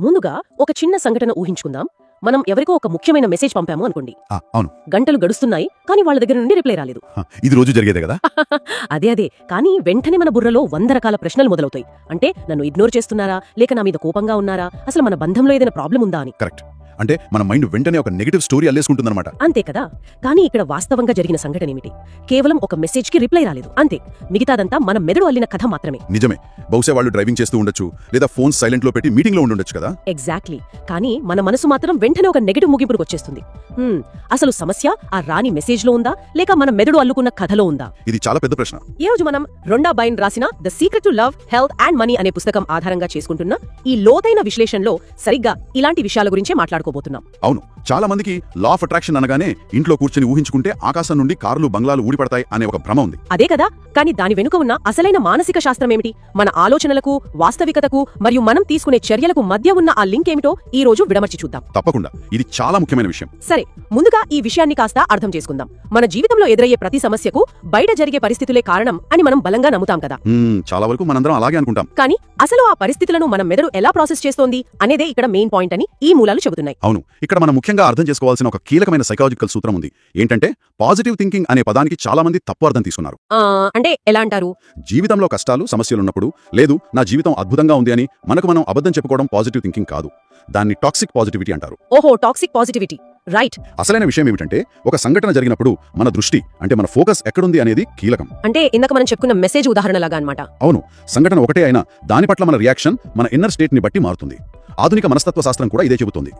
ముందుగా ఒక చిన్న సంఘటన ఊహించుకుందాం. మనం ఎవరికో ఒక ముఖ్యమైన మెసేజ్ పంపాము అనుకోండి. అవును. గంటలు గడుస్తున్నాయి, కానీ వాళ్ళ దగ్గర నుండి రిప్లై రాలేదు. ఇది రోజు జరిగేదే కదా. అదే కానీ వెంటనే మన బుర్రలో 100 రకాల ప్రశ్నలు మొదలవుతాయి. అంటే నన్ను ఇగ్నోర్ చేస్తున్నారా, లేక నా మీద కోపంగా ఉన్నారా, అసలు మన బంధంలో ఏదైనా ప్రాబ్లం ఉందా అని. కరెక్ట్. అంటే మన మైండ్ వెంటనే ఒక నెగటివ్ స్టోరీ అల్లేసుకుంటుందన్నమాట. అంతే కదా. కానీ ఇక్కడ వాస్తవంగా జరిగిన సంఘటన ఏమిటి? కేవలం ఒక మెసేజ్ కి రిప్లై రాలేదు, అంతే. మిగతాదంతా మన మెదడు అల్లిన కథ మాత్రమే. నిజమే. బహుశా వాళ్ళు డ్రైవింగ్ చేస్తూ ఉండొచ్చు, లేదా ఫోన్ సైలెంట్ లో పెట్టి మీటింగ్ లో ఉండొచ్చు కదా. ఎగ్జాక్ట్లీ. కానీ మన మనసు మాత్రం వెంటనే ఒక నెగటివ్ ముగింపుకు వచ్చేస్తుంది. అసలు సమస్య ఆ రాని మెసేజ్ లో ఉందా, లేక మన మెదడు అల్లుకున్న కథలో ఉందా? ఇది చాలా పెద్ద ప్రశ్న. ఈ రోజు మనం రొండా బైన్ రాసిన the secret to love, health and money అనే పుస్తకం ఆధారంగా చేసుకుంటున్న ఈ లోతైన విశ్లేషణలో సరిగ్గా ఇలాంటి విషయాల గురించే మాట్లాడుకోబోతున్నాం. అవును. చాలా మందికి లా ఆఫ్ అట్రాక్షన్ అనగానే ఇంట్లో కూర్చొని ఊహించుకుంటే ఆకాశం నుండి కార్లు బంగ్లాలు ఊడిపడతాయి అనే ఒక భ్రమ ఉంది. అదే కదా. కానీ దాని వెనుక ఉన్న అసలైన మానసిక శాస్త్రం ఏమిటి? మన ఆలోచనలకు, వాస్తవికతకు మరియు మనం తీసుకునే చర్యలకు మధ్య ఉన్న ఆ లింక్ ఏమిటో ఈ రోజు విడమర్చి చూద్దాం. తప్పకుండా. ఇది చాలా ముఖ్యమైన విషయం. సరే, ముందుగా ఈ విషయాన్ని కాస్త అర్థం చేసుకుందాం. మన జీవితంలో ఎదురయ్యే ప్రతి సమస్యకు బయట జరిగే పరిస్థితులే కారణం అని మనం బలంగా నమ్ముతాం కదా. చాలా వరకు మనందరం అలాగే అనుకుంటాం. కానీ అసలు ఆ పరిస్థితులను మన మెదడు ఎలా ప్రాసెస్ చేస్తోంది అనేదే ఇక్కడ మెయిన్ పాయింట్ అని ఈ మూలాలు చెబుతున్నాయి. అవును. ఇక్కడ మనం ముఖ్యంగా అర్థం చేసుకోవాల్సిన ఒక కీలకమైన సైకాలజికల్ సూత్రం ఉంది. ఏంటంటే పాజిటివ్ థింకింగ్ అనే పదానికి చాలా మంది తప్పు అర్థం తీసుకున్నారు. అంటే ఎలా అంటారు? జీవితంలో కష్టాలు, సమస్యలున్నప్పుడు లేదు నా జీవితం అద్భుతంగా ఉంది అని మనకు మనం అబద్ధం చెప్పుకోవడం పాజిటివ్ థింకింగ్ కాదు. దాన్ని టాక్సిక్ పాజిటివిటీ అంటారు. ఓహో, టాక్సిక్ పాజిటివిటీ. రైట్. అసలైన విషయం ఏమిటంటే ఒక సంఘటన జరిగినప్పుడు మన దృష్టి అంటే మన ఫోకస్ ఎక్కడుంది అనేది కీలకం. అంటే ఇందాక మనం చెప్పుకున్న మెసేజ్ ఉదాహరణలాగా అన్నమాట. అవును. సంఘటన ఒకటే అయినా దాని పట్ల మన రియాక్షన్ మన ఇన్నర్ స్టేట్ ని బట్టి మారుతుంది. ఆధునిక మనస్తత్వ శాస్త్రం కూడా ఇదే చెబుతుంది.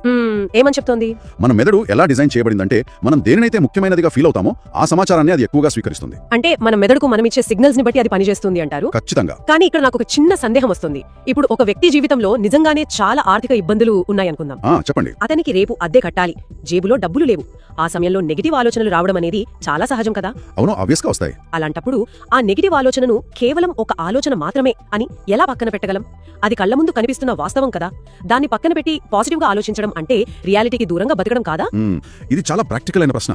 ఏమని చెప్తోంది? మన మెదడు ఎలా డిజైన్ చేయబడిందంటే మనం దేనినైతే ముఖ్యమైనదిగా ఫీల్ అవుతామో ఆ సమాచారాన్ని అది ఎక్కువగా స్వీకరిస్తుంది. అంటే మన మెదడుకు మనం ఇచ్చే సిగ్నల్స్ ని బట్టి అది పనిచేస్తుంది అంటారు. ఖచ్చితంగా. కానీ ఇక్కడ నాకు ఒక చిన్న సందేహం వస్తుంది. ఇప్పుడు ఒక వ్యక్తి జీవితంలో నిజంగానే చాలా ఆర్థిక ఇబ్బందులు ఉన్నాయనుకుందాం. చెప్పండి. అతనికి రేపు అద్దె కట్టాలి, జేబులో డబ్బులు లేవు. ఆ సమయంలో నెగిటివ్ ఆలోచనలు రావడం అనేది చాలా సహజం కదా. అవును, ఆబ్వియస్ గా వస్తాయి. అలాంటప్పుడు ఆ నెగిటివ్ ఆలోచనను కేవలం ఒక ఆలోచన మాత్రమే అని ఎలా పక్కన పెట్టగలం? అది కళ్ల ముందు కనిపిస్తున్న వాస్తవం కదా. దాన్ని పక్కన పెట్టి పాజిటివ్ గా ఆలోచించడం అంటే రియాలిటీకి దూరంగా బతకడం కాదా? ఇది చాలా ప్రాక్టికల్ అయిన ప్రశ్న.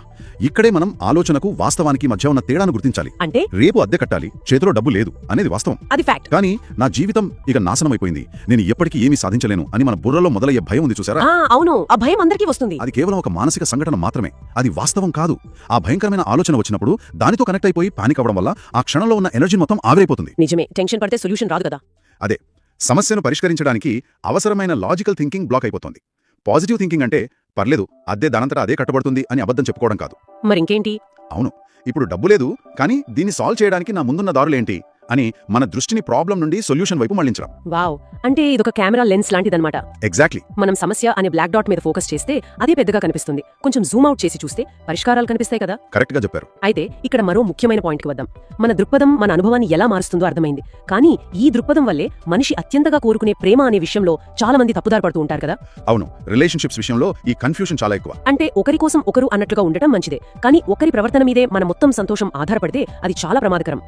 ఇక్కడే మనం ఆలోచనకు వాస్తవానికి మధ్య ఉన్న తేడాను గుర్తించాలి. అంటే రేపు అద్దె కట్టాలి, చేతిలో డబ్బు లేదు అనేది వాస్తవం. అది ఫ్యాక్ట్. కానీ నా జీవితం ఇక నాశనం అయిపోయింది, నేను ఎప్పటికీ ఏమీ సాధించలేను అని మన బుర్రలో మొదలయ్యే భయం ఉంది చూసారా? అవును, ఆ భయం అందరికీ వస్తుంది. అది కేవలం ఒక మానసిక సంఘటన మాత్రమే, అది వాస్తవం కాదు. ఆ భయంకరమైన ఆలోచన వచ్చినప్పుడు దానితో కనెక్ట్ అయిపోయి పానిక్ అవ్వడం వల్ల ఆ క్షణంలో ఉన్న ఎనర్జీ మొత్తం ఆవిరైపోతుంది. నిజమే. టెన్షన్ పడితే సొల్యూషన్ రాదు కదా. అదే సమస్యను పరిష్కరించడానికి అవసరమైన లాజికల్ థింకింగ్ బ్లాక్ అయిపోతుంది. పాజిటివ్ థింకింగ్ అంటే పర్లేదు, అద్దె దానంతటా అదే కట్టబడుతుంది అని అబద్ధం చెప్పుకోవడం కాదు. మరింకేంటి? అవును, ఇప్పుడు డబ్బు లేదు, కానీ దీన్ని సాల్వ్ చేయడానికి నా ముందున్న దారులేంటి అని మన దృష్టిని ప్రాబ్లం నుండి సొల్యూషన్ వైపు మళ్లించడం. వావ్, అంటే ఇదొక కెమెరా లెన్స్ లాంటిదన్నమాట. ఎగ్జాక్ట్లీ. మనం సమస్య అనే బ్లాక్ డాట్ మీద ఫోకస్ చేస్తే అదే పెద్దగా కనిపిస్తుంది. కొంచెం జూమ్ అవుట్ చేసి చూస్తే పరిష్కారాలు కనిపిస్తాయి కదా. కరెక్ట్ గా చెప్పారు. అయితే ఇక్కడ మరో ముఖ్యమైన పాయింట్కి వద్దాం. మన దృక్పథం మన అనుభవాన్ని ఎలా మారుస్తుందో అర్థమైంది. కానీ ఈ దృక్పథం వల్లే మనిషి అత్యంతగా కోరుకునే ప్రేమ అనే విషయంలో చాలా మంది తప్పుదారి పడుతూ ఉంటారు కదా. అవును, రిలేషన్షిప్స్ విషయంలో ఈ కన్ఫ్యూషన్ చాలా ఎక్కువ. అంటే ఒకరి కోసం ఒకరు అన్నట్లుగా ఉండటం మంచిదే, కానీ ఒకరి ప్రవర్తన మీదే మన మొత్తం సంతోషం ఆధారపడితే అది చాలా ప్రమాదకరం.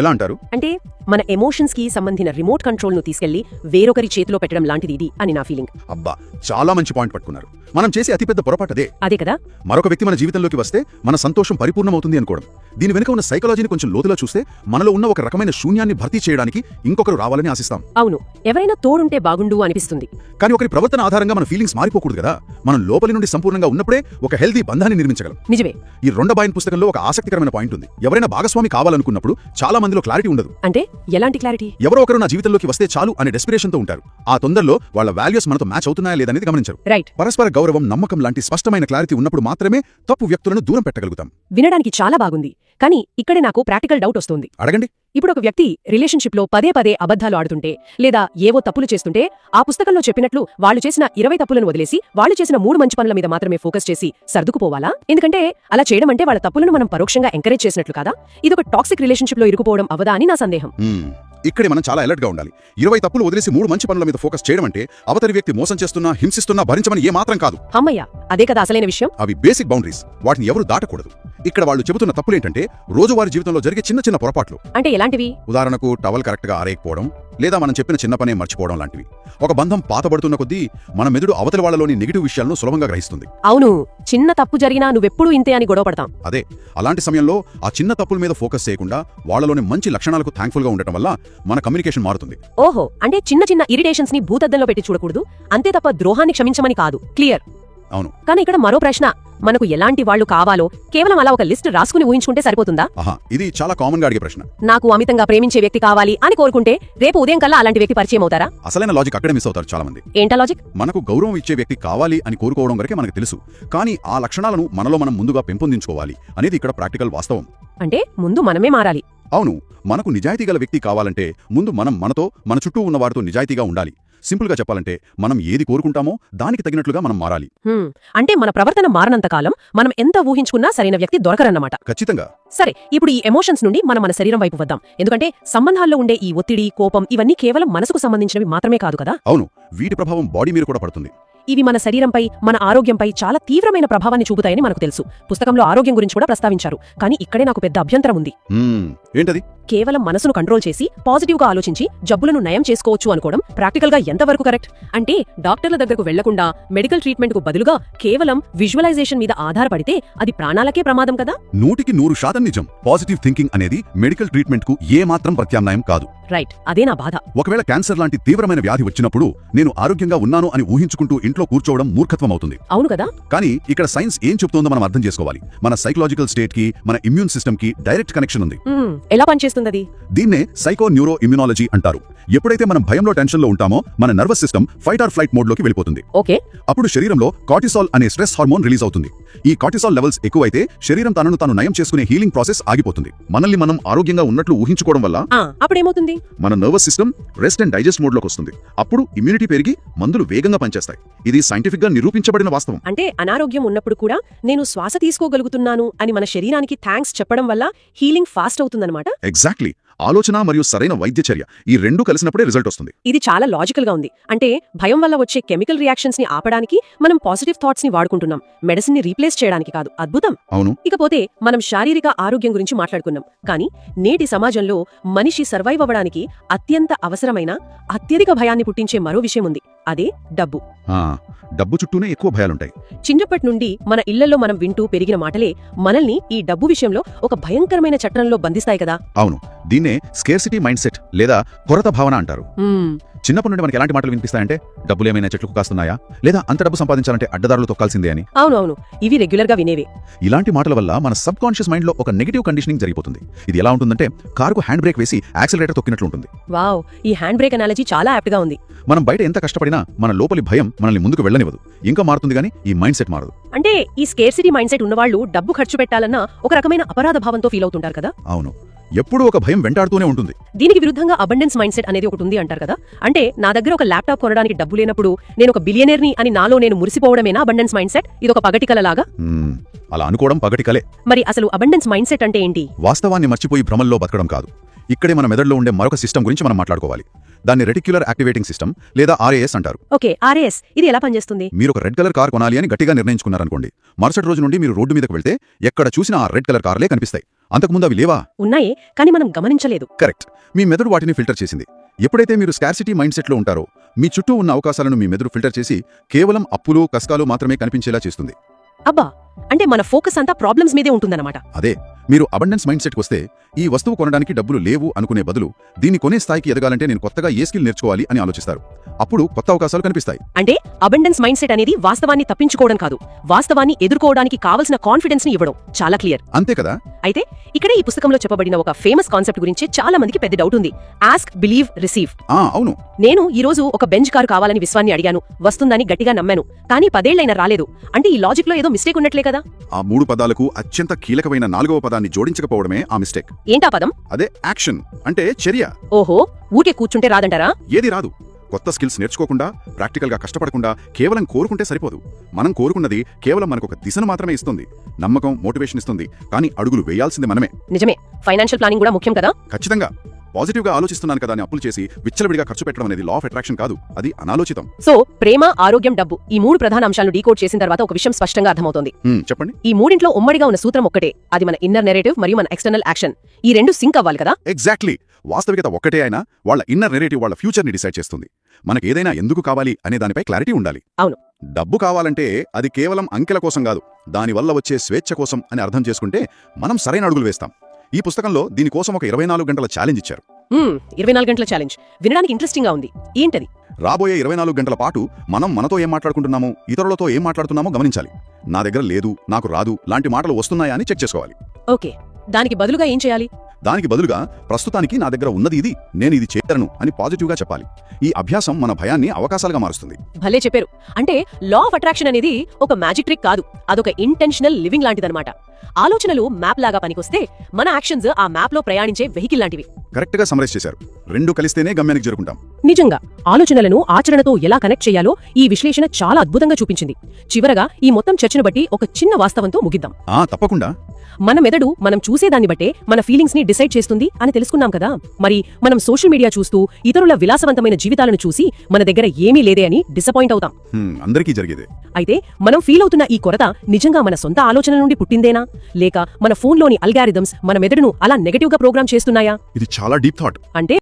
ఎలా అంటారు? అంటే మన ఎమోషన్స్ కి సంబంధించిన రిమోట్ కంట్రోల్ ను తీసుకెళ్లి వేరొకరి చేతిలో పెట్టడం లాంటిది ఇది అని నా ఫీలింగ్. అబ్బా, చాలా మంచి పాయింట్ పట్టుకున్నారు. మనం చేసే అతిపెద్ద పొరపాటు అదే కదా. మరొక వ్యక్తి మన జీవితంలోకి వస్తే మన సంతోషం పరిపూర్ణమవుతుంది అనుకోవడం. దీని వెనుక ఉన్న సైకాలజీని కొంచెం లోతులా చూస్తే మనలో ఉన్న ఒక రకమైన శూన్యాన్ని భర్తీ చేయడానికి ఇంకొకరు రావాలని ఆశిస్తాం. అవును, ఎవరైనా తోడుంటే బాగుండు అనిపిస్తుంది. కానీ ఒకరి ప్రవర్తన ఆధారంగా మన ఫీలింగ్స్ మారిపోకూడదు కదా. మనం లోపలి నుండి సంపూర్ణంగా ఉన్నప్పుడే ఒక హెల్తీ బంధాన్ని నిర్మించగలం. నిజమే. ఈ రొండా బైన్ పుస్తకంలో ఒక ఆసక్తికరమైన పాయింట్ ఉంది. ఎవరైనా భాగస్వామి కావాలనుకున్నప్పుడు చాలా మందిలో క్లారిటీ ఉండదు. అంటే ఎలాంటి క్లారిటీ? ఎవరో ఒకరు నా జీవితంలోకి వస్తే చాలు అనే డెస్పిరేషన్ తో ఉంటారు. ఆ తొందరలో వాళ్ళ వాల్యూస్ మనతో మ్యాచ్ అవుతున్నాయా లేదనేది గమనించరు. రైట్. పరస్పర గౌరవం, నమ్మకం లాంటి స్పష్టమైన క్లారిటీ ఉన్నప్పుడు మాత్రమే తప్పు వ్యక్తులను దూరం పెట్టగలుగుతాం. వినడానికి చాలా బాగుంది, కానీ ఇక్కడే నాకు ప్రాక్టికల్ డౌట్ వస్తుంది. అడగండి. ఇప్పుడు ఒక వ్యక్తి రిలేషన్షిప్ లో పదే పదే అబద్ధాలు ఆడుతుంటే లేదా ఏవో తప్పులు చేస్తుంటే ఆ పుస్తకంలో చెప్పినట్లు వాళ్ళు చేసిన 20 తప్పులను వదిలేసి వాళ్ళు చేసిన 3 మంచి పనుల మీద మాత్రమే ఫోకస్ చేసి సర్దుకుపోవాలా? ఎందుకంటే అలా చేయడం అంటే వాళ్ళ తప్పులను మనం పరోక్షంగా ఎంకరేజ్ చేసినట్లు కదా. ఇదొక టాక్సిక్ రిలేషన్షిప్ లో ఇరుకుపోవడం అవదా అని నా సందేహం. ఇక్కడే మనం చాలా అలర్ట్ గా ఉండాలి. 20 తప్పులు వదిలేసి 3 మంచి పనుల మీద ఫోకస్ చేయడం అంటే అవతలి వ్యక్తి మోసం చేస్తున్నా, హింసిస్తున్నా భరించమని ఏ మాత్రం కాదు. అమ్మయ్య, అదే కదా అసలైన విషయం. అవి బేసిక్ బౌండరీస్, వాటిని ఎవరు దాటకూడదు. ఇక్కడ వాళ్ళు చెబుతున్న తప్పులేంటంటే రోజువారీ జీవితంలో జరిగే చిన్న చిన్న పొరపాట్లు. అంటే ఎలాంటివి? ఉదాహరణకు టవల్ కరెక్ట్ గా ఆరేయకపోవడం, లేదా మనం చెప్పిన చిన్న పనే మర్చిపోవడం లాంటివి. ఒక బంధం పాతబడుతున్న కొద్దీ మన మెదడు అవతలి వాళ్లలోని నెగిటివ్ విషయాలను సులభంగా గ్రహిస్తుంది. అవును, చిన్న తప్పు జరిగినా నువ్వెప్పుడూ ఇంతే అని గొడవపడతాం. అదే, అలాంటి సమయంలో ఆ చిన్న తప్పుల మీద ఫోకస్ చేయకుండా వాళ్ళలోని మంచి లక్షణాలకు థ్యాంక్ఫుల్గా ఉండటం వల్ల మన కమ్యూనికేషన్ మారుతుంది. ఓహో, అంటే చిన్న చిన్న ఇరిటేషన్స్ ని భూతద్దంలో పెట్టి చూడకూడదు, అంతే తప్ప ద్రోహాన్ని క్షమించమని కాదు. క్లియర్. అవును. కానీ ఇక్కడ మరో ప్రశ్న, మనకు ఎలాంటి వాళ్ళు కావాలో కేవలం అలా ఒక లిస్ట్ రాసుకుని ఊహించుకుంటే సరిపోతుందా? ఇది చాలా కామన్ గా అడిగే ప్రశ్న. నాకు అమితంగా ప్రేమించే వ్యక్తి కావాలి అని కోరుకుంటే రేపు ఉదయం కల్లా అలాంటి వ్యక్తి పరిచయం అవుతారా? అసలైన లాజిక్ అక్కడే మిస్ అవుతారు చాలా మంది. ఏంటా లాజిక్? మనకు గౌరవం ఇచ్చే వ్యక్తి కావాలి అని కోరుకోవడం వరకే మనకు తెలుసు, కానీ ఆ లక్షణాలను మనలో మనం ముందుగా పెంపొందించుకోవాలి అనేది ఇక్కడ ప్రాక్టికల్ వాస్తవం. అంటే ముందు మనమే మారాలి. అవును, మనకు నిజాయితీ గల వ్యక్తి కావాలంటే ముందు మనం మనతో, మన చుట్టూ ఉన్న వారితో నిజాయితీగా ఉండాలి. సింపుల్ గా చెప్పాలంటే మనం ఏది కోరుకుంటామో దానికి తగినట్లుగా మనం మారాలి. అంటే మన ప్రవర్తన మారనంతకాలం మనం ఎంత ఊహించుకున్నా సరైన వ్యక్తి దొరకరన్నమాట. ఖచ్చితంగా. సరే, ఇప్పుడు ఈ ఎమోషన్స్ నుండి మనం మన శరీరం వైపు వద్దాం. ఎందుకంటే సంబంధాల్లో ఉండే ఈ ఒత్తిడి, కోపం ఇవన్నీ కేవలం మనసుకు సంబంధించినవి మాత్రమే కాదు కదా. అవును, వీటి ప్రభావం బాడీ మీద కూడా పడుతుంది. ఇవి మన శరీరంపై, మన ఆరోగ్యంపై చాలా తీవ్రమైన ప్రభావాన్ని చూపుతాయని మనకు తెలుసు. పుస్తకంలో ఆరోగ్యం గురించి కూడా ప్రస్తావించారు. కానీ ఇక్కడే నాకు పెద్ద అభ్యంతరం ఉంది. ఏంటది? కేవలం మనసును కంట్రోల్ చేసి పాజిటివ్ గా ఆలోచించి జబ్బులను నయం చేసుకోవచ్చు అనుకోవడం ప్రాక్టికల్ గా ఎంతవరకు కరెక్ట్? అంటే డాక్టర్ల దగ్గరకు వెళ్లకుండా మెడికల్ ట్రీట్మెంట్ కు బదులుగా కేవలం విజువలైజేషన్ మీద ఆధారపడితే అది ప్రాణాలకే ప్రమాదం కదా. 100% నిజం. పాజిటివ్ థింకింగ్ అనేది మెడికల్ ట్రీట్మెంట్ కు ఏ మాత్రం ప్రత్యామ్నాయం కాదు. రైట్, అదే నా బాధ. ఒకవేళ క్యాన్సర్ లాంటి తీవ్రమైన వ్యాధి వచ్చినప్పుడు నేను ఆరోగ్యంగా ఉన్నాను అని ఊహించుకుంటూ ఇంట్లో కూర్చోవడం మూర్ఖత్వం అవుతుంది. అవును కదా. కానీ ఇక్కడ సైన్స్ ఏం చెప్తోందో మనం అర్థం చేసుకోవాలి. మన సైకలాజికల్ స్టేట్ కి, మన ఇమ్యూన్ సిస్టమ్ కి డైరెక్ట్ కనెక్షన్ ఉంది. ఎలా పనిచేస్తుంది? దీన్నే సైకో న్యూరో ఇమ్యునాలజీ అంటారు. ఎప్పుడైతే మనం భయంలో, టెన్షన్లో ఉంటామో మన nervous system fight or flight మోడ్లోకి వెళ్ళిపోతుంది. ఓకే. అప్పుడు శరీరంలో కార్టిసాల్ అనే స్ట్రెస్ హార్మోన్ రిలీజ్ అవుతుంది. ఈ కార్టిసాల్ లెవెల్స్ ఎక్కువైతే శరీరం తనను తాను నయం చేసుకునే హీలింగ్ ప్రాసెస్ ఆగిపోతుంది. మనల్ని మనం ఆరోగ్యంగా ఉన్నట్లు ఊహించుకోవడం వల్ల అప్పుడేమవుతుంది? మన nervous system rest and digest మోడ్లోకి వస్తుంది. అప్పుడు ఇమ్యూనిటీ పెరిగి మందులు వేగంగా పనిచేస్తాయి. ఇది సైంటిఫిక్ గా నిరూపించబడిన వాస్తవం. అంటే అనారోగ్యం ఉన్నప్పుడు కూడా నేను శ్వాస తీసుకోగలుగుతున్నాను అని మన శరీరానికి థ్యాంక్స్ చెప్పడం వల్ల హీలింగ్ ఫాస్ట్ అవుతుందన్నమాట. ఎగ్జాక్ట్లీ. ఆలోచన మరియు సరైన వైద్య చర్య ఈ రెండు కలిసినప్పుడే రిజల్ట్ వస్తుంది. ఇది చాలా లాజికల్ గా ఉంది. అంటే భయం వల్ల వచ్చే కెమికల్ రియాక్షన్స్ ని ఆపడానికి మనం పాజిటివ్ థాట్స్ ని వాడుకుంటున్నాం, మెడిసిన్ ని రీప్లేస్ చేయడానికి కాదు. అద్భుతం. అవును. ఇకపోతే మనం శారీరక ఆరోగ్యం గురించి మాట్లాడుకున్నాం. కానీ నేటి సమాజంలో మనిషి సర్వైవ్ అవ్వడానికి అత్యంత అవసరమైన, అత్యధిక భయాన్ని పుట్టించే మరో విషయం ఉంది. అదే డబ్బు. డబ్బు చుట్టూనే ఎక్కువ భయాలుంటాయి. చిన్నప్పటి నుండి మన ఇళ్లలో మనం వింటూ పెరిగిన మాటలే మనల్ని ఈ డబ్బు విషయంలో ఒక భయంకరమైన చట్రంలో బంధిస్తాయి కదా. అవును, దీన్నే స్కేర్సిటీ మైండ్ సెట్ లేదా కొరత భావన అంటారు. చిన్నప్పటి నుండి మనకి ఎలాంటి మాటలు వినిపిస్తాయంటే, డబ్బులేమైనా చెట్లకు కాస్తున్నాయా, లేదా అంత డబ్బు సంపాదించాలంటే అడ్డదారులు తొక్కాల్సిందే అని. అవునవును, ఇవి రెగ్యులర్ గా వినేవే. ఇలాంటి మాటల వల్ల మన సబ్ కాన్షియస్ మైండ్ లో ఒక నెగిటివ్ కండిషనింగ్ జరిగిపోతుంది. ఇది ఎలా ఉంటుందంటే, కారుకు హ్యాండ్ బ్రేక్ వేసి యాక్సిలరేటర్ తొక్కినట్లు ఉంటుంది. వావ్, ఈ హ్యాండ్ బ్రేక్ అనాలజీ చాలా యాప్ట్ గా ఉంది. మనం బయట ఎంత కష్టపడినా మన లోపలి భయం మనల్ని ముందుకు వెళ్ళనివ్వదు. ఇంకా మారుతుంది గానీ ఈ మైండ్ సెట్ మారదు. అంటే ఈ స్కేర్సిటీ మైండ్ సెట్ ఉన్నవాళ్లు డబ్బు ఖర్చు పెట్టాలన్న ఒక రకమైన అపరాధ భావంతో ఫీల్ అవుతుంటారు కదా. అవును, ఎప్పుడూ ఒక భయం వెంటాడుతూనే ఉంటుంది. దీనికి విరుద్ధంగా అబండెన్స్ మైండ్ సెట్ అనేది ఒకటి ఉంది అంటారు కదా. అంటే నా దగ్గర ఒక ల్యాప్టాప్ కొనడానికి డబ్బు లేనప్పుడు నేను ఒక బిలియనీర్ని అని నాలో నేను మురిసిపోవడమేనా అబండెన్స్ మైండ్ సెట్? ఇది ఒక పగటి కలలాగా? అలా అనుకోవడం పగటి కలే. మరి అసలు అబండెన్స్ మైండ్ సెట్ అంటే ఏంటి? వాస్తవాన్ని మర్చిపోయి భ్రమల్లో బతకడం కాదు. ఇక్కడే మన మెదడులో ఉండే మరొక సిస్టమ్ గురించి మనం మాట్లాడుకోవాలి. దాన్ని రెటిక్యులర్ యాక్టివేటింగ్ సిస్టమ్ లేదా RAS అంటారు. ఓకే, RAS ఇది ఎలా పనిచేస్తుంది? మీరు ఒక రెడ్ కలర్ కార్ కొనాలి అని గట్టిగా నిర్ణయించుకున్నారనుకోండి. మరుసటి రోజు నుండి మీరు రోడ్డు మీదకి వెళ్తే ఎక్కడ చూసినా ఆ రెడ్ కలర్ కార్లే కనిపిస్తాయి. అంతకుముందు అవి లేవా? ఉన్నాయే, కానీ మనం గమనించలేదు. కరెక్ట్. మీ మెదడు వాటిని ఫిల్టర్ చేసింది. ఎప్పుడైతే మీరు స్కార్సిటీ మైండ్ సెట్లో ఉంటారో, మీ చుట్టూ ఉన్న అవకాశాలను మీ మెదడు ఫిల్టర్ చేసి కేవలం అప్పులు, కష్టాలు మాత్రమే కనిపించేలా చేస్తుంది. అబ్బా, అంటే మన ఫోకస్ అంతా ప్రాబ్లమ్స్ మీదే ఉంటుందన్నమాట. అదే, మీరు అబండెన్స్ మైండ్ సెట్కి వస్తే ఈ వస్తువు కొనడానికి డబ్బులు లేవు అనుకునే బదులు దీన్ని కొనే స్థాయికి ఎదగాలంటే నేను కొత్తగా ఏ స్కిల్ నేర్చుకోవాలి అని ఆలోచిస్తారు. అప్పుడు కొత్త అవకాశాలు కనిపిస్తాయి. అంటే అబండెన్స్ మైండ్ సెట్ అనేది వాస్తవాన్ని తప్పించుకోవడం కాదు, వాస్తవాన్ని ఎదుర్కోవడానికి కావలసిన కాన్ఫిడెన్స్ ని ఇవ్వడం. చాలా క్లియర్. అంతే కదా. అయితే ఇక్కడే ఈ పుస్తకంలో చెప్పబడిన ఒక ఫేమస్ కాన్సెప్ట్ గురించి చాలా మందికి పెద్ద డౌట్ ఉంది. Ask, believe, receive. అవును. నేను ఈ రోజు ఒక బెంచ్ కారు కావాలని విశ్వాన్ని అడిగాను, వస్తుందని గట్టిగా నమ్మాను. కానీ 10 ఏళ్లైనా రాలేదు. అంటే ఈ లాజిక్ లో ఏదో మిస్టేక్ ఉన్నట్లే కదా. ఆ 3 పదాలకు అత్యంత కీలకమైన 4వ పదాన్ని జోడించకపోవడమే ఆ మిస్టేక్. ఏంటా పదం? అదే యాక్షన్, అంటే చర్య. ఓహో, ఊరికే కూర్చుంటే రాదంటారా? ఏది రాదు. కొత్త స్కిల్స్ నేర్చుకోకుండా, ప్రాక్టికల్గా కష్టపడకుండా కేవలం కోరుకుంటే సరిపోదు. మనం కోరుకున్నది కేవలం మనకు ఒక దిశను మాత్రమే ఇస్తుంది, నమ్మకం, మోటివేషన్ ఇస్తుంది. కానీ అడుగులు వేయాల్సింది మనమే. నిజమే. ఫైనాన్షియల్ ప్లానింగ్ కూడా ముఖ్యం కదా. ఖచ్చితంగా. పాజిటివ్ గా ఆలోచిస్తున్నాను కదా అని అప్పులు చేసి విచ్చలవిడిగా ఖర్చు పెట్టడం అనేది లా ఆఫ్ అట్రాక్షన్ కాదు, అది అనాలోచితం. సో ప్రేమ, ఆరోగ్యం, డబ్బు ఈ మూడు ప్రధాన అంశాలను డీకోడ్ చేసిన తర్వాత ఒక విషయం స్పష్టంగా అర్థమవుతోంది. చెప్పండి. ఈ మూడింట్లో ఉమ్మడిగా ఉన్న సూత్రం ఒక్కటే, అది మన ఇన్నర్ నెరేటివ్ మరియు మన ఎక్స్టర్నల్ యాక్షన్. ఈ రెండు సింక్ అవ్వాలి కదా. ఎగ్జాక్ట్లీ. వాస్తవికత ఒక్కటే అయినా వాళ్ళ ఇన్నర్ నెరేటివ్ వాళ్ళ ఫ్యూచర్ ని డిసైడ్ చేస్తుంది. మనకి ఏదైనా ఎందుకు కావాలి అనే దానిపై క్లారిటీ ఉండాలి. అవును. డబ్బు కావాలంటే అది కేవలం అంకెల కోసం కాదు, దానివల్ల వచ్చే స్వేచ్ఛ కోసం అని అర్థం చేసుకుంటే మనం సరైన అడుగులు వేస్తాం. ఈ పుస్తకంలో దీనికోసం ఒక 24 గంటల ఛాలెంజ్ ఇచ్చారు. 24 గంటల ఛాలెంజ్ వినడానికి ఇంట్రెస్టింగ్ గా ఉంది. ఏంటది? రాబోయే 24 గంటల పాటు మనం మనతో ఏం మాట్లాడుకుంటున్నామో, ఇతరులతో ఏం మాట్లాడుతున్నామో గమనించాలి. నా దగ్గర లేదు, నాకు రాదు లాంటి మాటలు వస్తున్నాయా అని చెక్ చేసుకోవాలి. ఓకే, దానికి బదులుగా ఏం చేయాలి? దానికి బదులుగా ప్రస్తుతానికి నా దగ్గర ఉన్నది ఇది, నేను ఇది చేయగలను అని పాజిటివ్గా చెప్పాలి. ఈ అభ్యాసం మన భయాన్ని అవకాశాలుగా మారుస్తుంది. భలే చెప్పారు. అంటే లా ఆఫ్ అట్రాక్షన్ అనేది ఒక మ్యాజిక్ ట్రిక్ కాదు, అదొక ఇంటెన్షనల్ లివింగ్ లాంటిదన్నమాట. ఆలోచనలు మ్యాప్ లాగా పనికొస్తే మన యాక్షన్స్ ఆ మ్యాప్ లో ప్రయాణించే వెహికల్ లాంటివి. కరెక్ట్ గా సమరైజ్ చేశారు. రెండు కలిస్తేనే గమ్యానికి చేరుకుంటాం. నిజంగా ఆలోచనలను ఆచరణతో ఎలా కనెక్ట్ చేయాలో ఈ విశ్లేషణ చాలా అద్భుతంగా చూపించింది. చివరగా ఈ మొత్తం చర్చను బట్టి ఒక చిన్న వాస్తవంతో ముగిద్దాం. తప్పకుండా. మన మెదడు మనం చూసేదాన్ని బట్టే మన ఫీలింగ్స్ ని డిసైడ్ చేస్తుంది అని తెలుసుకున్నాం కదా. మరి మనం సోషల్ మీడియా చూస్తూ ఇతరుల విలాసవంతమైన జీవితాలను చూసి మన దగ్గర ఏమీ లేదే అని డిసప్పాయింట్ అవుతాం. అందరికీ జరిగేదే. అయితే మనం ఫీల్ అవుతున్న ఈ కొరత నిజంగా మన సొంత ఆలోచనల నుండి పుట్టిందేనా, లేక మన ఫోన్లోని అల్గారిథమ్స్ మన మెదడును అలా నెగటివ్ గా ప్రోగ్రామ్ చేస్తున్నాయా? ఇది చాలా డీప్ థాట్. అంటే